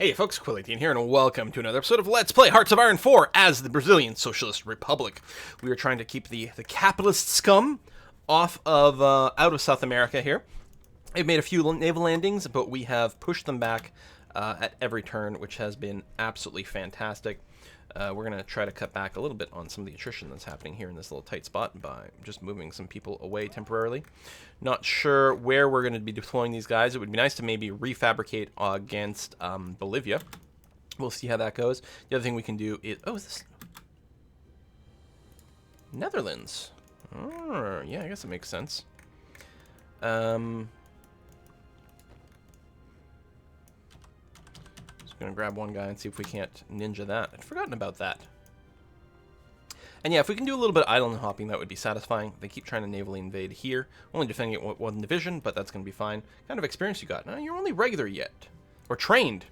Hey folks, Quillian here, and welcome to another episode of Let's Play Hearts of Iron 4 as the Brazilian Socialist Republic. We are trying to keep the capitalist scum off of, out of South America here. They've made a few naval landings, but we have pushed them back at every turn, which has been absolutely fantastic. We're going to try to cut back a little bit on some of the attrition that's happening here in this little tight spot by just moving some people away temporarily. Not sure where we're going to be deploying these guys. It would be nice to maybe refabricate against Bolivia. We'll see how that goes. The other thing we can do is... Oh, is this... Netherlands. Oh, yeah, I guess it makes sense. Gonna grab one guy and see if we can't ninja that. I'd forgotten about that. And yeah, if we can do a little bit of island hopping, that would be satisfying. They keep trying to navally invade here. Only defending it with one division, but that's gonna be fine. What kind of experience you got? No, you're only regular yet. Or trained.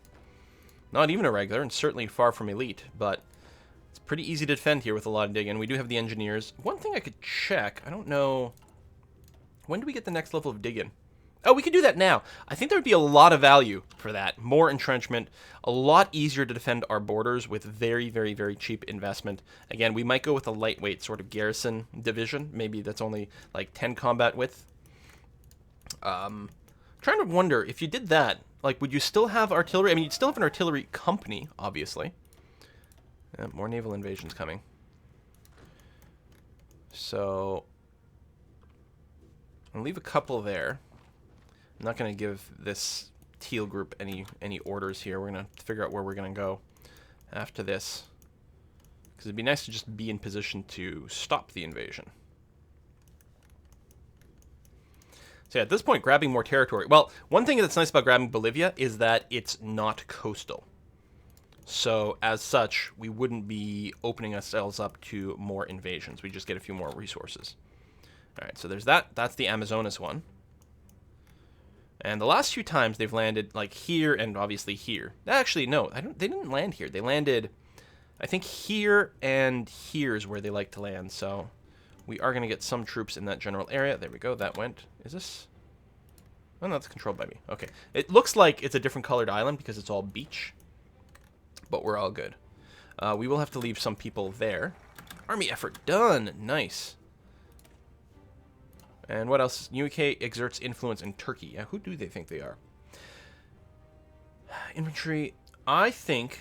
Not even a regular, and certainly far from elite, but it's pretty easy to defend here with a lot of digging. We do have the engineers. One thing I could check, I don't know... When do we get the next level of digging? Oh, we could do that now. I think there would be a lot of value for that. More entrenchment, a lot easier to defend our borders with very, very, very cheap investment. Again, we might go with a lightweight sort of garrison division. Maybe that's only like 10 combat width. Trying to wonder, if you did that, like, would you still have artillery? I mean, you'd still have an artillery company, obviously. More naval invasions coming. So, I'll leave a couple there. I'm not going to give this teal group any orders here. We're going to figure out where we're going to go after this. Because it'd be nice to just be in position to stop the invasion. So yeah, at this point, grabbing more territory. Well, one thing that's nice about grabbing Bolivia is that it's not coastal. So, as such, we wouldn't be opening ourselves up to more invasions. We just get a few more resources. Alright, so there's that. That's the Amazonas one. And the last few times they've landed, like, here and obviously here. Actually, no, they didn't land here. They landed, I think, here and here is where they like to land. So we are going to get some troops in that general area. There we go. That went. Is this? Oh, no, that's controlled by me. Okay. It looks like it's a different colored island because it's all beach. But we're all good. We will have to leave some people there. Army effort done. Nice. And what else? UK exerts influence in Turkey. Yeah, who do they think they are? Infantry. I think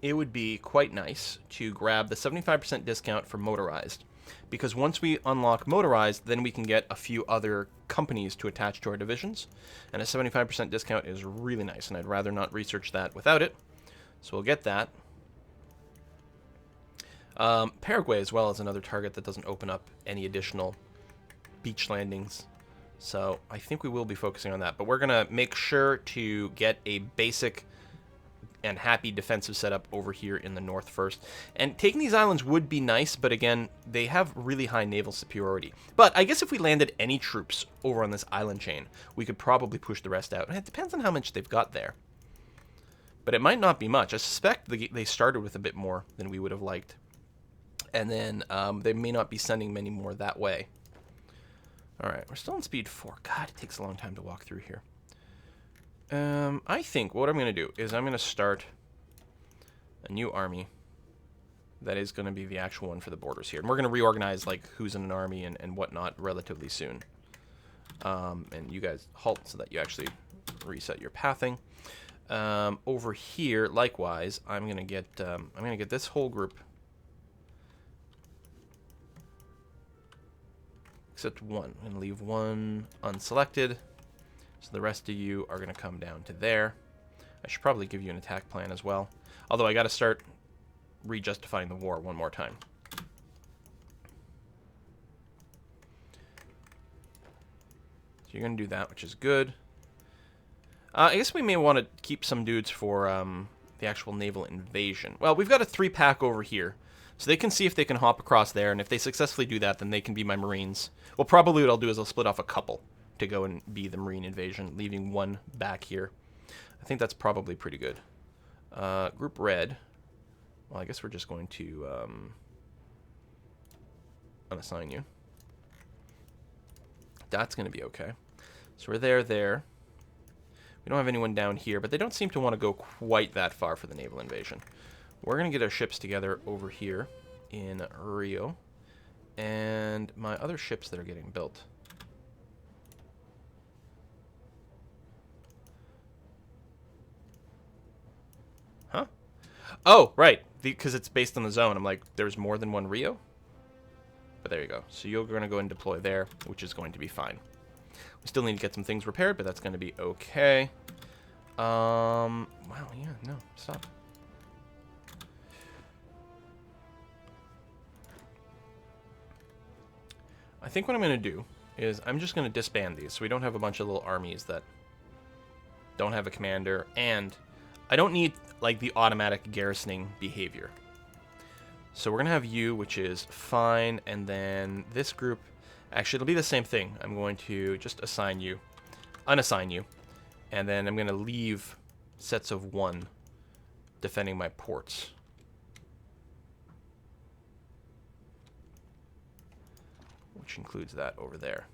it would be quite nice to grab the 75% discount for motorized. Because once we unlock motorized, then we can get a few other companies to attach to our divisions. And a 75% discount is really nice, and I'd rather not research that without it. So we'll get that. Paraguay as well is another target that doesn't open up any additional beach landings, so I think we will be focusing on that, but we're gonna make sure to get a basic and happy defensive setup over here in the north first. And taking these islands would be nice, but again, they have really high naval superiority. But I guess if we landed any troops over on this island chain, we could probably push the rest out. And it depends on how much they've got there, but it might not be much. I suspect they started with a bit more than we would have liked, and then they may not be sending many more that way. Alright, we're still on speed 4. God, it takes a long time to walk through here. I think what I'm going to do is I'm going to start a new army that is going to be the actual one for the borders here. And we're going to reorganize, like, who's in an army and whatnot relatively soon. And you guys halt so that you actually reset your pathing. Over here, likewise, I'm going to get this whole group. Except one. I'm going to leave one unselected. So the rest of you are going to come down to there. I should probably give you an attack plan as well. Although I got to start re-justifying the war one more time. So you're going to do that, which is good. I guess we may want to keep some dudes for the actual naval invasion. Well, we've got a 3-pack over here. So they can see if they can hop across there, and if they successfully do that, then they can be my Marines. Well, probably what I'll do is I'll split off a couple to go and be the Marine invasion, leaving one back here. I think that's probably pretty good. Group Red. Well, I guess we're just going to unassign you. That's going to be okay. So we're there. We don't have anyone down here, but they don't seem to want to go quite that far for the naval invasion. We're going to get our ships together over here in Rio. And my other ships that are getting built. Huh? Oh, right. Because it's based on the zone. I'm like, there's more than one Rio? But there you go. So you're going to go and deploy there, which is going to be fine. We still need to get some things repaired, but that's going to be okay. Wow, yeah, no, stop. I think what I'm going to do is I'm just going to disband these so we don't have a bunch of little armies that don't have a commander, and I don't need like the automatic garrisoning behavior. So we're going to have you, which is fine, and then this group, actually it'll be the same thing. I'm going to just assign you, unassign you, and then I'm going to leave sets of 1 defending my ports. Which includes that over there.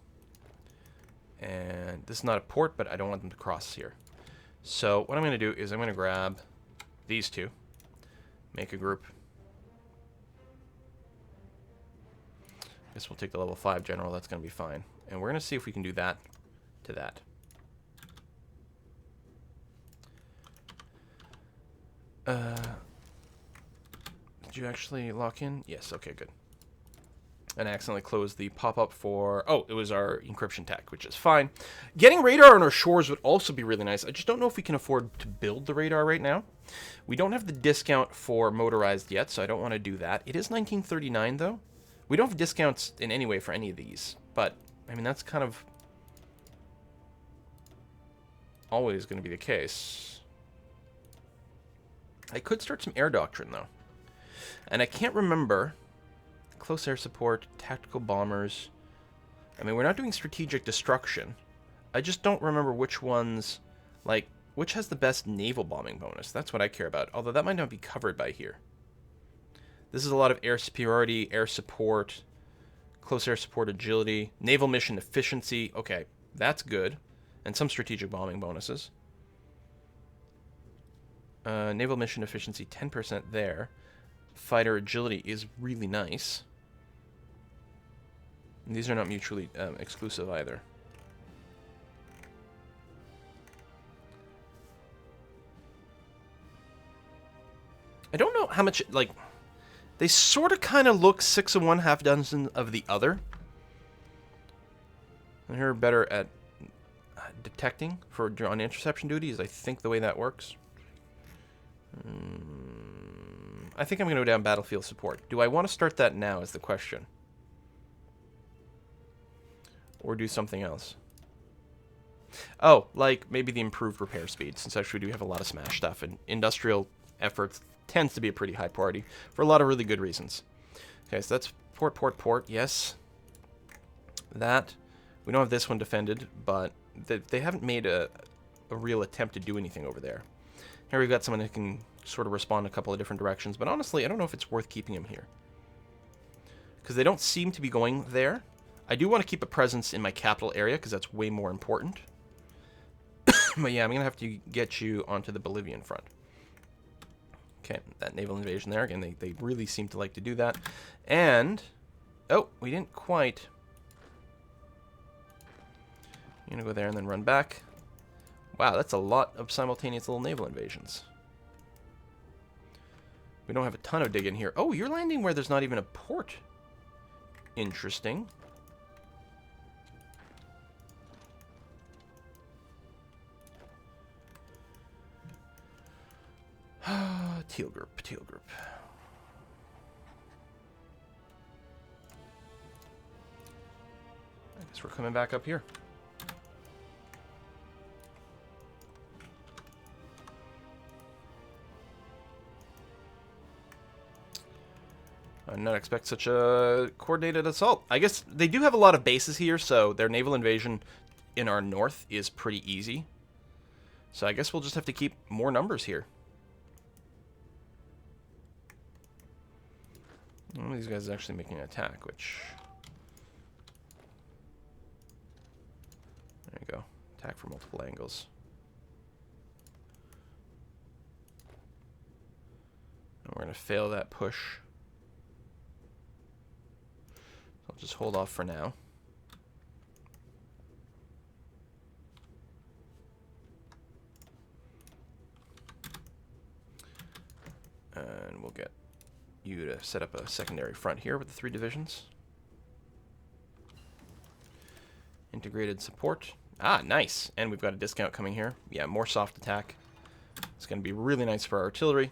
And this is not a port, but I don't want them to cross here. So what I'm going to do is I'm going to grab these two, make a group. I guess we'll take the level 5 general, that's going to be fine. And we're going to see if we can do that to that. Did you actually lock in? Yes, okay, good. And I accidentally closed the pop-up for... Oh, it was our encryption tech, which is fine. Getting radar on our shores would also be really nice. I just don't know if we can afford to build the radar right now. We don't have the discount for motorized yet, so I don't want to do that. It is 1939, though. We don't have discounts in any way for any of these. But, I mean, that's kind of always going to be the case. I could start some air doctrine, though. And I can't remember... Close air support, tactical bombers. I mean, we're not doing strategic destruction. I just don't remember which ones, like, which has the best naval bombing bonus. That's what I care about, although that might not be covered by here. This is a lot of air superiority, air support, close air support agility, naval mission efficiency. Okay, that's good. And some strategic bombing bonuses. Naval mission efficiency, 10% there. Fighter agility is really nice. And these are not mutually exclusive either. I don't know how much, like, they sort of kind of look 6 of one, half dozen of the other. And here are better at detecting for on interception duty is I think the way that works. I think I'm going to go down battlefield support. Do I want to start that now is the question. Or do something else. Oh, like maybe the improved repair speed, since actually we do have a lot of smash stuff, and industrial efforts tends to be a pretty high priority for a lot of really good reasons. Okay, so that's port, yes. That. We don't have this one defended, but they haven't made a real attempt to do anything over there. Here we've got someone who can sort of respond a couple of different directions, but honestly, I don't know if it's worth keeping him here. Because they don't seem to be going there. I do want to keep a presence in my capital area, because that's way more important. But yeah, I'm going to have to get you onto the Bolivian front. Okay, that naval invasion there. Again, they really seem to like to do that. And, oh, we didn't quite. I'm going to go there and then run back. Wow, that's a lot of simultaneous little naval invasions. We don't have a ton of dig in here. Oh, you're landing where there's not even a port. Interesting. Teal group. I guess we're coming back up here. I did not expect such a coordinated assault. I guess they do have a lot of bases here, so their naval invasion in our north is pretty easy. So I guess we'll just have to keep more numbers here. One of these guys is actually making an attack, which... There you go. Attack from multiple angles. fail that push. I'll just hold off for now. And we'll get you to set up a secondary front here with the 3 divisions. Integrated support. Ah, nice. And we've got a discount coming here. Yeah, more soft attack. It's going to be really nice for our artillery.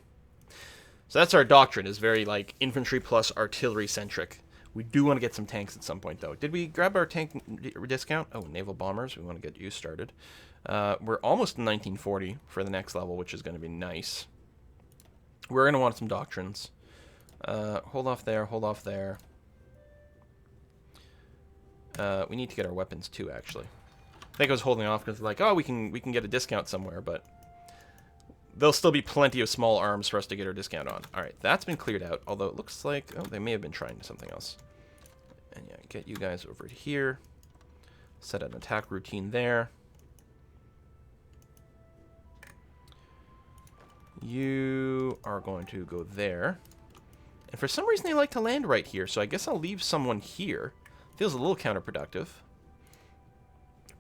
So that's our doctrine, is very, like, infantry plus artillery centric. We do want to get some tanks at some point, though. Did we grab our tank discount? Oh, naval bombers. We want to get you started. We're almost in 1940 for the next level, which is going to be nice. We're going to want some doctrines. Hold off there, hold off there. We need to get our weapons too, actually. I think I was holding off because like, oh, we can get a discount somewhere, but there'll still be plenty of small arms for us to get our discount on. All right, that's been cleared out, although it looks like, oh, they may have been trying something else. And yeah, get you guys over here. Set an attack routine there. You are going to go there. And for some reason they like to land right here, so I guess I'll leave someone here. Feels a little counterproductive.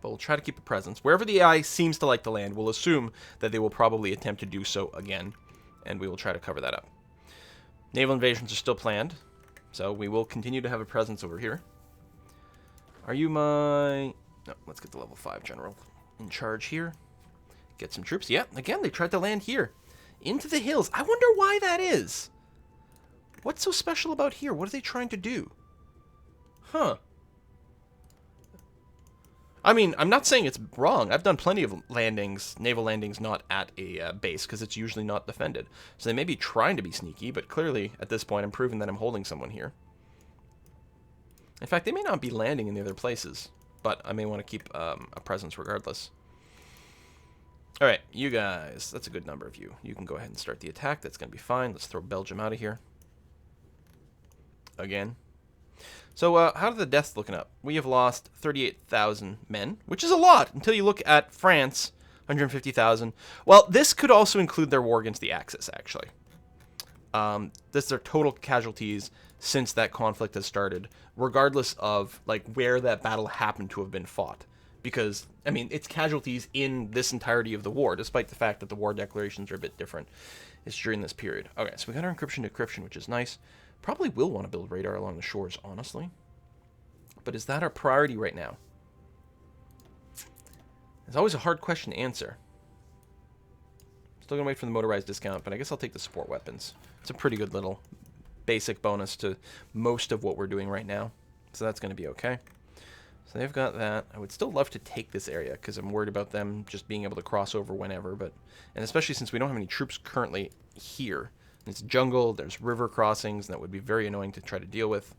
But we'll try to keep a presence. Wherever the AI seems to like to land, we'll assume that they will probably attempt to do so again. And we will try to cover that up. Naval invasions are still planned, so we will continue to have a presence over here. Are you my... No, let's get the level 5 general in charge here. Get some troops. Yeah, again, they tried to land here. Into the hills. I wonder why that is. What's so special about here? What are they trying to do? Huh. I mean, I'm not saying it's wrong. I've done plenty of landings, naval landings, not at a base, because it's usually not defended. So they may be trying to be sneaky, but clearly, at this point, I'm proving that I'm holding someone here. In fact, they may not be landing in the other places, but I may want to keep a presence regardless. All right, you guys, that's a good number of you. You can go ahead and start the attack. That's going to be fine. Let's throw Belgium out of here. Again. So, how are the deaths looking up? We have lost 38,000 men, which is a lot until you look at France, 150,000. Well, this could also include their war against the Axis, actually. This is their total casualties since that conflict has started, regardless of like where that battle happened to have been fought. Because, I mean, it's casualties in this entirety of the war, despite the fact that the war declarations are a bit different. It's during this period. Okay, so we got our encryption decryption, which is nice. Probably will want to build radar along the shores, honestly. But is that our priority right now? It's always a hard question to answer. Still gonna wait for the motorized discount, but I guess I'll take the support weapons. It's a pretty good little basic bonus to most of what we're doing right now. So that's gonna be okay. So they've got that. I would still love to take this area because I'm worried about them just being able to cross over whenever. And especially since we don't have any troops currently here. It's jungle, there's river crossings, and that would be very annoying to try to deal with.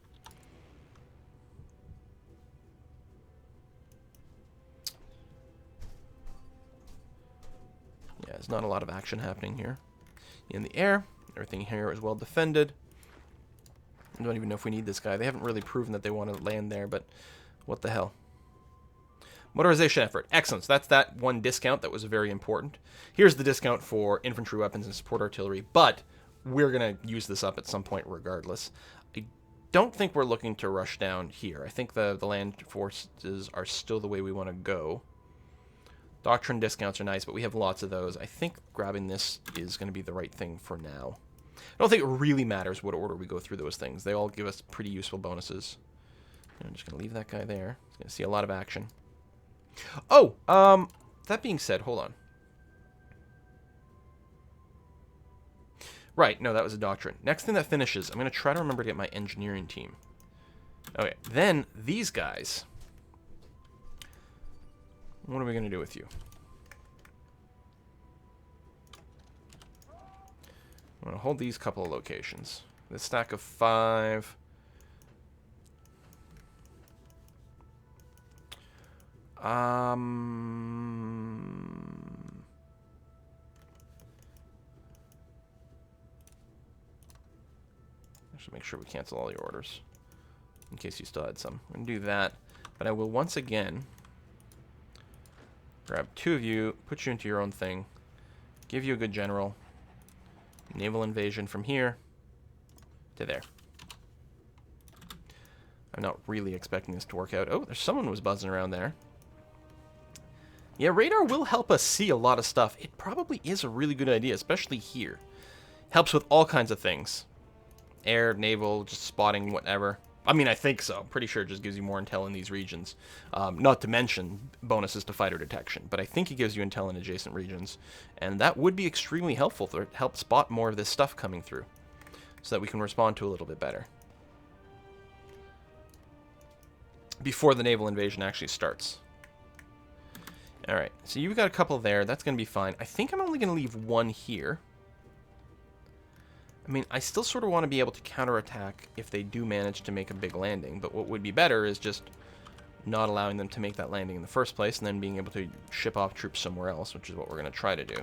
Yeah, there's not a lot of action happening here. In the air, everything here is well defended. I don't even know if we need this guy. They haven't really proven that they want to land there, but what the hell. Motorization effort. Excellent. So that's that one discount that was very important. Here's the discount for infantry weapons and support artillery, but we're going to use this up at some point regardless. I don't think we're looking to rush down here. I think the land forces are still the way we want to go. Doctrine discounts are nice, but we have lots of those. I think grabbing this is going to be the right thing for now. I don't think it really matters what order we go through those things. They all give us pretty useful bonuses. I'm just going to leave that guy there. He's going to see a lot of action. Oh, that being said, hold on. Right, no, that was a doctrine. Next thing that finishes, I'm going to try to remember to get my engineering team. Okay, then these guys. What are we going to do with you? I'm going to hold these couple of locations. This stack of 5. Make sure we cancel all your orders in case you still had some. I'm going to do that, but I will once again grab 2 of you, put you into your own thing, give you a good general, naval invasion from here, to there. I'm not really expecting this to work out. Oh, there's someone was buzzing around there. Yeah, radar will help us see a lot of stuff. It probably is a really good idea, especially here. Helps with all kinds of things. Air, naval, just spotting, whatever. I mean, I think so. Pretty sure it just gives you more intel in these regions. Not to mention bonuses to fighter detection. But I think it gives you intel in adjacent regions. And that would be extremely helpful to help spot more of this stuff coming through. So that we can respond to a little bit better. Before the naval invasion actually starts. Alright, so you've got a couple there. That's going to be fine. I think I'm only going to leave one here. I mean, I still sort of want to be able to counterattack if they do manage to make a big landing. But what would be better is just not allowing them to make that landing in the first place and then being able to ship off troops somewhere else, which is what we're going to try to do.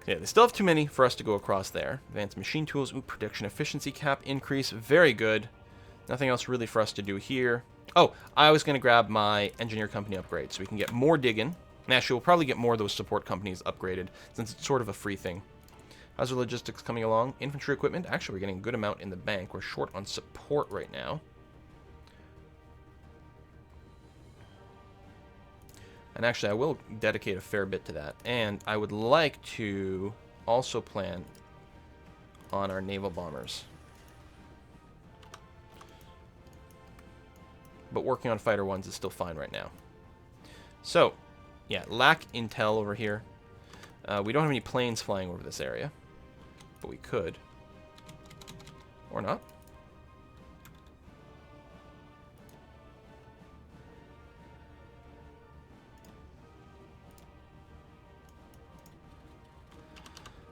Yeah, they still have too many for us to go across there. Advanced machine tools. Ooh, production efficiency cap increase. Very good. Nothing else really for us to do here. Oh, I was going to grab my engineer company upgrade so we can get more digging. And actually, we'll probably get more of those support companies upgraded since it's sort of a free thing. How's our logistics coming along? Infantry equipment. Actually, we're getting a good amount in the bank. We're short on support right now. And actually, I will dedicate a fair bit to that. And I would like to also plan on our naval bombers. But working on fighter ones is still fine right now. So, yeah, lack intel over here. We don't have any planes flying over this area. But we could. Or not.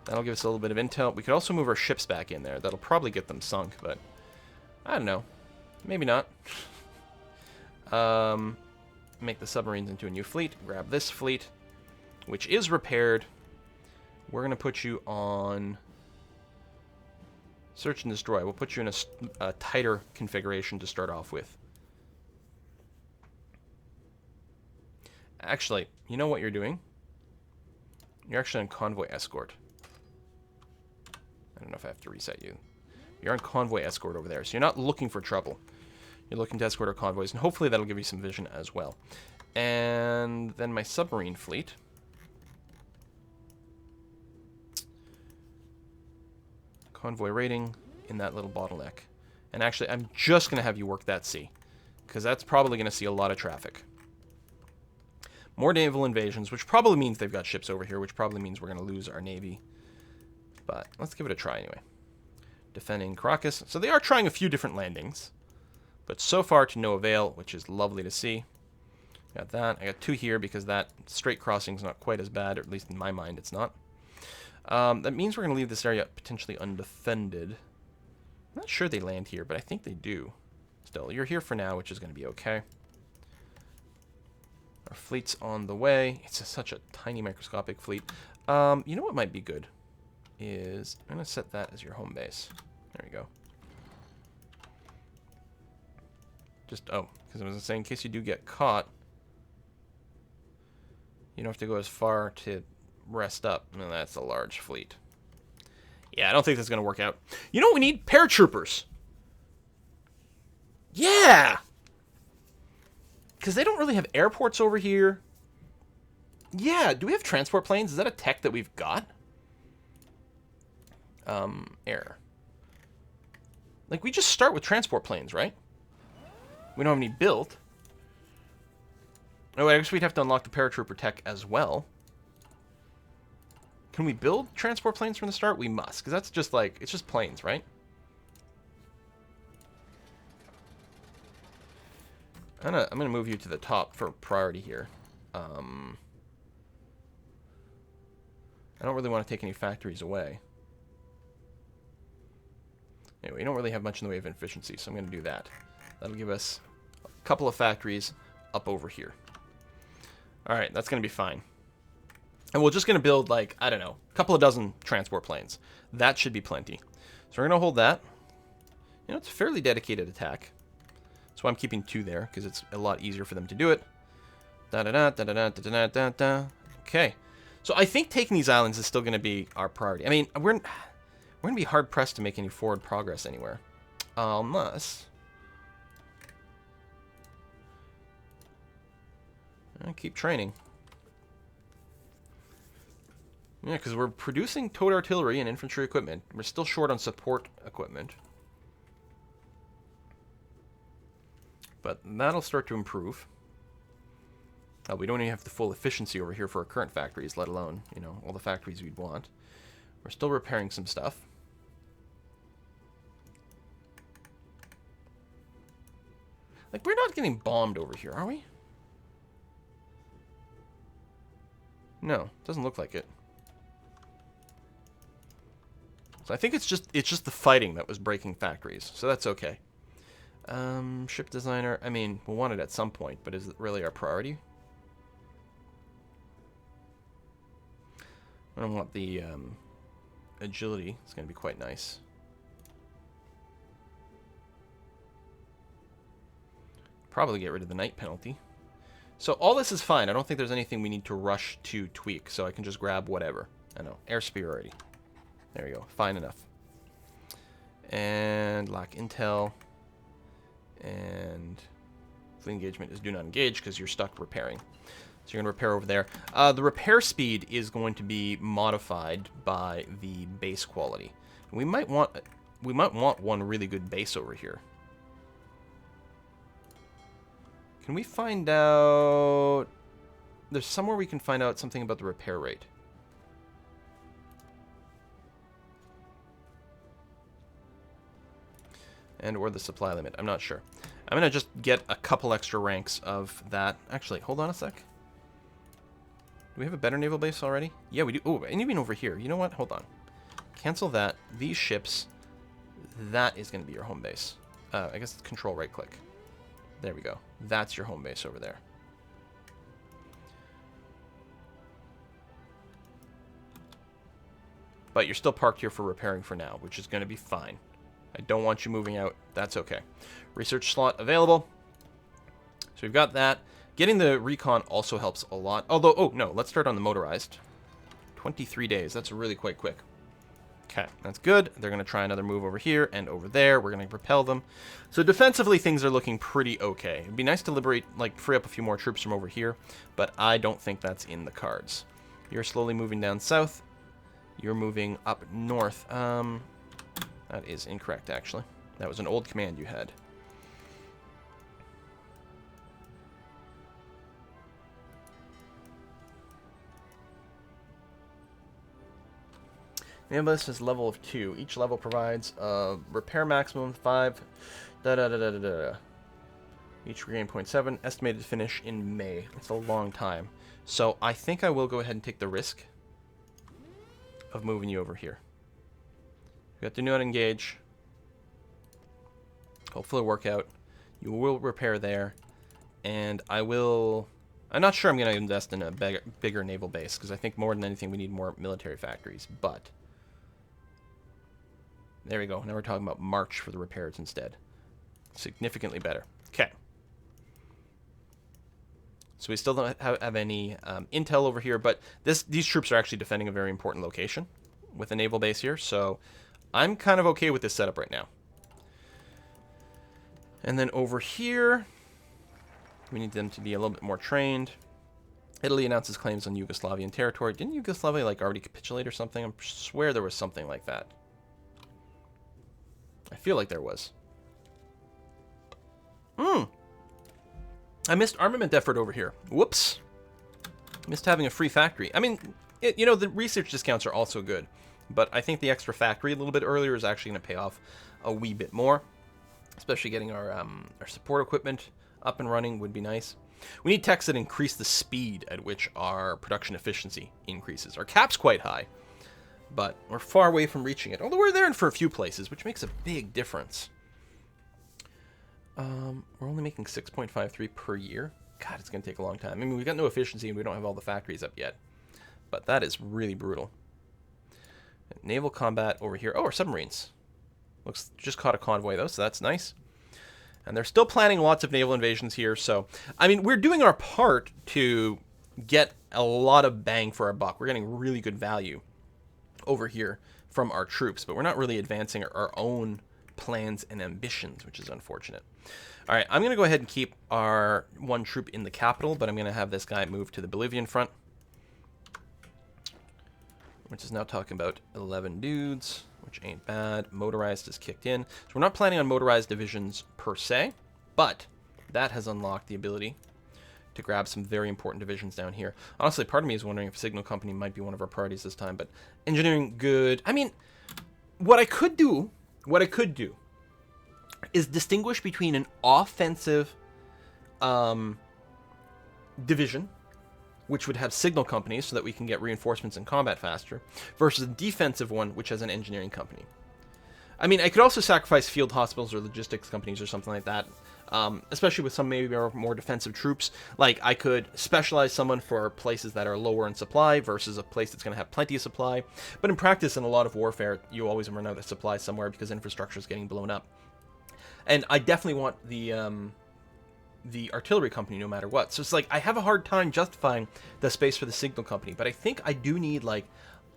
That'll give us a little bit of intel. We could also move our ships back in there. That'll probably get them sunk, but I don't know. Maybe not. Make the submarines into a new fleet. Grab this fleet, which is repaired. We're going to put you on search and destroy. We'll put you in a tighter configuration to start off with. Actually, you know what you're doing? You're actually on convoy escort. I don't know if I have to reset you. You're on convoy escort over there, so you're not looking for trouble. You're looking to escort our convoys, and hopefully that'll give you some vision as well. And then my submarine fleet. Convoy rating in that little bottleneck. And actually, I'm just going to have you work that sea, because that's probably going to see a lot of traffic. More naval invasions, which probably means they've got ships over here, which probably means we're going to lose our navy. But let's give it a try anyway. Defending Caracas. So they are trying a few different landings, but so far to no avail, which is lovely to see. Got that. I got 2 here because that straight crossing is not quite as bad, or at least in my mind it's not. That means we're going to leave this area potentially undefended. I'm not sure they land here, but I think they do. Still, you're here for now, which is going to be okay. Our fleet's on the way. It's such a tiny microscopic fleet. You know what might be good? Is I'm going to set that as your home base. There you go. Just, oh, because I was saying, in case you do get caught, you don't have to go as far to rest up. No, that's a large fleet. Yeah, I don't think that's going to work out. You know what we need? Paratroopers. Yeah! Because they don't really have airports over here. Yeah, do we have transport planes? Is that a tech that we've got? Air. Like, we just start with transport planes, right? We don't have any built. Oh, I guess we'd have to unlock the paratrooper tech as well. Can we build transport planes from the start? We must, because that's just like, it's just planes, right? I'm gonna move you to the top for priority here. I don't really want to take any factories away. Anyway, we don't really have much in the way of efficiency, so I'm going to do that. That'll give us a couple of factories up over here. Alright, that's going to be fine. And we're just going to build, like, I don't know, a couple of dozen transport planes. That should be plenty. So we're going to hold that. You know, it's a fairly dedicated attack. That's why I'm keeping 2 there, because it's a lot easier for them to do it. Da-da-da, da-da-da, da-da-da, da-da. Okay. So I think taking these islands is still going to be our priority. I mean, we're going to be hard-pressed to make any forward progress anywhere. Unless... keep training. Yeah, because we're producing towed artillery and infantry equipment. We're still short on support equipment. But that'll start to improve. We don't even have the full efficiency over here for our current factories, let alone, you know, all the factories we'd want. We're still repairing some stuff. Like, we're not getting bombed over here, are we? No, doesn't look like it. So I think it's just the fighting that was breaking factories, so that's okay. Ship designer, I mean, we'll want it at some point, but is it really our priority? I don't want the agility. It's going to be quite nice. Probably get rid of the night penalty. So all this is fine. I don't think there's anything we need to rush to tweak, so I can just grab whatever. I know, air superiority. There we go, fine enough. And lock intel. And fleet engagement is do not engage because you're stuck repairing. So you're going to repair over there. The repair speed is going to be modified by the base quality. We might want one really good base over here. Can we find out... There's somewhere we can find out something about the repair rate. And or the supply limit. I'm not sure. I'm going to just get a couple extra ranks of that. Actually, hold on a sec. Do we have a better naval base already? Yeah, we do. Oh, and even over here. You know what? Hold on. Cancel that. These ships. That is going to be your home base. I guess it's control right click. There we go. That's your home base over there. But you're still parked here for repairing for now, which is going to be fine. I don't want you moving out. That's okay. Research slot available. So we've got that. Getting the recon also helps a lot. Although, oh, no, let's start on the motorized. 23 days. That's really quite quick. Okay, that's good. They're going to try another move over here and over there. We're going to repel them. So defensively, things are looking pretty okay. It'd be nice to liberate, like, free up a few more troops from over here, but I don't think that's in the cards. You're slowly moving down south. You're moving up north. That is incorrect, actually. That was an old command you had. The ambulance is level of 2. Each level provides a repair maximum of 5. Each regain 0.7. Estimated to finish in May. It's a long time. So I think I will go ahead and take the risk of moving you over here. We got to do not engage. Hopefully work out. You will repair there. And I will... I'm not sure I'm going to invest in a bigger naval base, because I think more than anything we need more military factories. But... there we go. Now we're talking about March for the repairs instead. Significantly better. Okay. So we still don't have any intel over here, but these troops are actually defending a very important location with a naval base here, so I'm kind of okay with this setup right now. And then over here, we need them to be a little bit more trained. Italy announces claims on Yugoslavian territory. Didn't Yugoslavia like already capitulate or something? I swear there was something like that. I feel like there was. I missed armament effort over here. Whoops. Missed having a free factory. I mean, you know, the research discounts are also good. But I think the extra factory a little bit earlier is actually going to pay off a wee bit more. Especially getting our support equipment up and running would be nice. We need techs that increase the speed at which our production efficiency increases. Our cap's quite high. But we're far away from reaching it. Although we're there for a few places, which makes a big difference. We're only making 6.53 per year. God, it's going to take a long time. I mean, we've got no efficiency and we don't have all the factories up yet. But that is really brutal. Naval combat over here. Oh, our submarines. Looks just caught a convoy, though, so that's nice. And they're still planning lots of naval invasions here. So, I mean, we're doing our part to get a lot of bang for our buck. We're getting really good value over here from our troops, but we're not really advancing our own plans and ambitions, which is unfortunate. All right, I'm going to go ahead and keep our one troop in the capital, but I'm going to have this guy move to the Bolivian front, which is now talking about 11 dudes, which ain't bad. Motorized is kicked in. So we're not planning on motorized divisions per se, but that has unlocked the ability to grab some very important divisions down here. Honestly, part of me is wondering if Signal Company might be one of our priorities this time, but engineering, good. I mean, what I could do is distinguish between an offensive division, which would have signal companies so that we can get reinforcements and combat faster, versus a defensive one, which has an engineering company. I mean, I could also sacrifice field hospitals or logistics companies or something like that, especially with some maybe more defensive troops. Like, I could specialize someone for places that are lower in supply versus a place that's going to have plenty of supply. But in practice, in a lot of warfare, you always run out of supply somewhere because infrastructure is getting blown up. And I definitely want the artillery company no matter what. So it's like, I have a hard time justifying the space for the signal company, but I think I do need, like,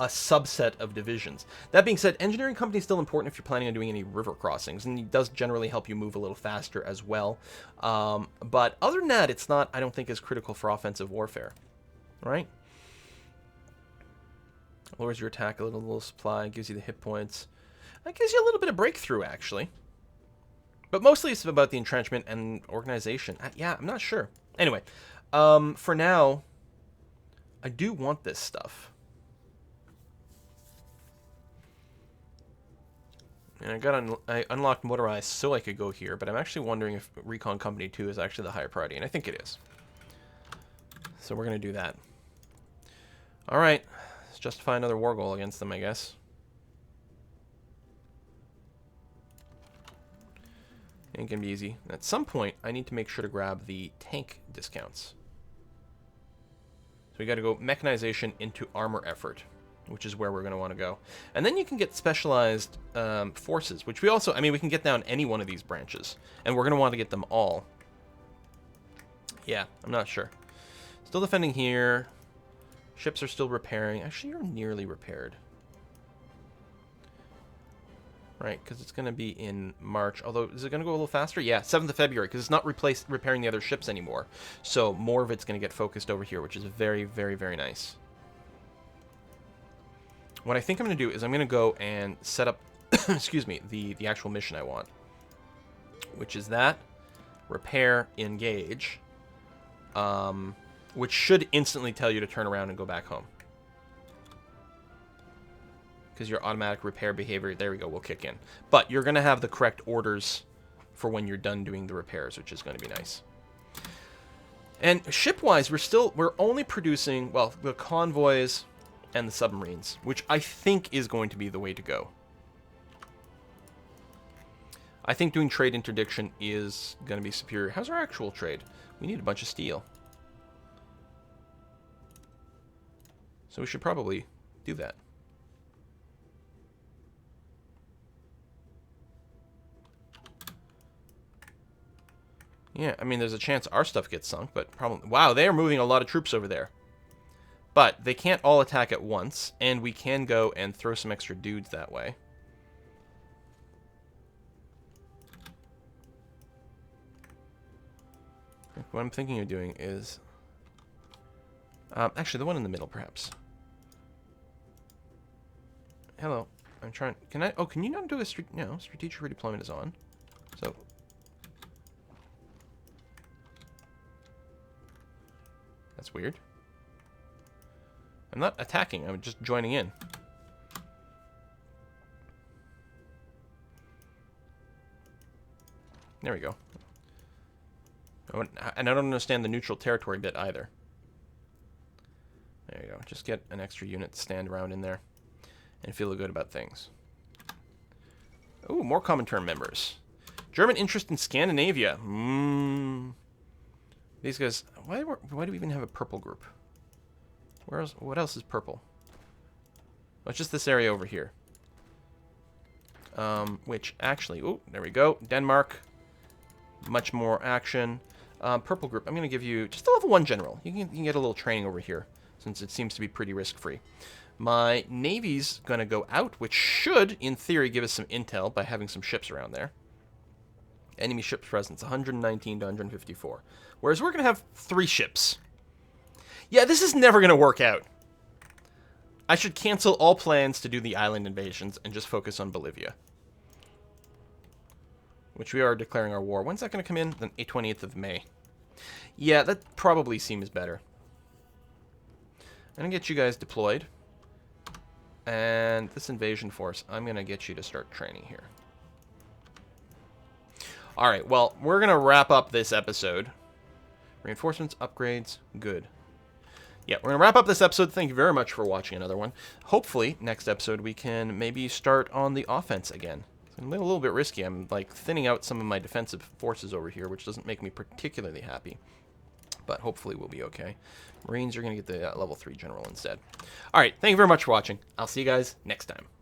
a subset of divisions. That being said, engineering company is still important if you're planning on doing any river crossings, and it does generally help you move a little faster as well. But other than that, it's not, I don't think, as critical for offensive warfare. Right? Lowers your attack a little supply, gives you the hit points. That gives you a little bit of breakthrough, actually. But mostly it's about the entrenchment and organization. Yeah, I'm not sure. Anyway, for now, I do want this stuff. And I unlocked motorized so I could go here, but I'm actually wondering if Recon Company 2 is actually the higher priority, and I think it is. So we're going to do that. All right, let's justify another war goal against them, I guess. Ain't gonna be easy. At some point, I need to make sure to grab the tank discounts. So we got to go mechanization into armor effort, which is where we're going to want to go. And then you can get specialized forces, which we also, I mean, we can get down any one of these branches, and we're going to want to get them all. Yeah, I'm not sure. Still defending here. Ships are still repairing. Actually, you're nearly repaired. Right, because it's going to be in March. Although, is it going to go a little faster? Yeah, 7th of February, because it's not repairing the other ships anymore. So more of it's going to get focused over here, which is very, very, very nice. What I think I'm going to do is I'm going to go and set up, excuse me, the actual mission I want. Which is that, repair, engage, which should instantly tell you to turn around and go back home. Because your automatic repair behavior, there we go, will kick in. But you're going to have the correct orders for when you're done doing the repairs, which is going to be nice. And ship-wise, we're only producing, well, the convoys and the submarines, which I think is going to be the way to go. I think doing trade interdiction is going to be superior. How's our actual trade? We need a bunch of steel. So we should probably do that. Yeah, I mean, there's a chance our stuff gets sunk, but probably... Wow, they are moving a lot of troops over there. But they can't all attack at once, and we can go and throw some extra dudes that way. What I'm thinking of doing is... actually, the one in the middle, perhaps. Hello. I'm trying... Can I... Oh, can you not do a... No, strategic redeployment is on. So... That's weird. I'm not attacking, I'm just joining in. There we go. Oh, and I don't understand the neutral territory bit either. There you go. Just get an extra unit to stand around in there and feel good about things. Ooh, more common term members. German interest in Scandinavia. These guys... Why do we even have a purple group? What else is purple? Oh, it's just this area over here. Which actually... Oh, there we go. Denmark. Much more action. Purple group, I'm going to give you just a level 1 general. You can get a little training over here, since it seems to be pretty risk-free. My Navy's going to go out, which should, in theory, give us some intel by having some ships around there. Enemy ships presence, 119 to 154. Whereas we're going to have 3 ships. Yeah, this is never going to work out. I should cancel all plans to do the island invasions and just focus on Bolivia. Which we are declaring our war. When's that going to come in? The 20th of May. Yeah, that probably seems better. I'm going to get you guys deployed. And this invasion force, I'm going to get you to start training here. Alright, well, we're going to wrap up this episode. Reinforcements, upgrades, good. Yeah, we're going to wrap up this episode. Thank you very much for watching another one. Hopefully, next episode, we can maybe start on the offense again. It's a little bit risky. I'm, like, thinning out some of my defensive forces over here, which doesn't make me particularly happy. But hopefully we'll be okay. Marines are going to get the level 3 general instead. Alright, thank you very much for watching. I'll see you guys next time.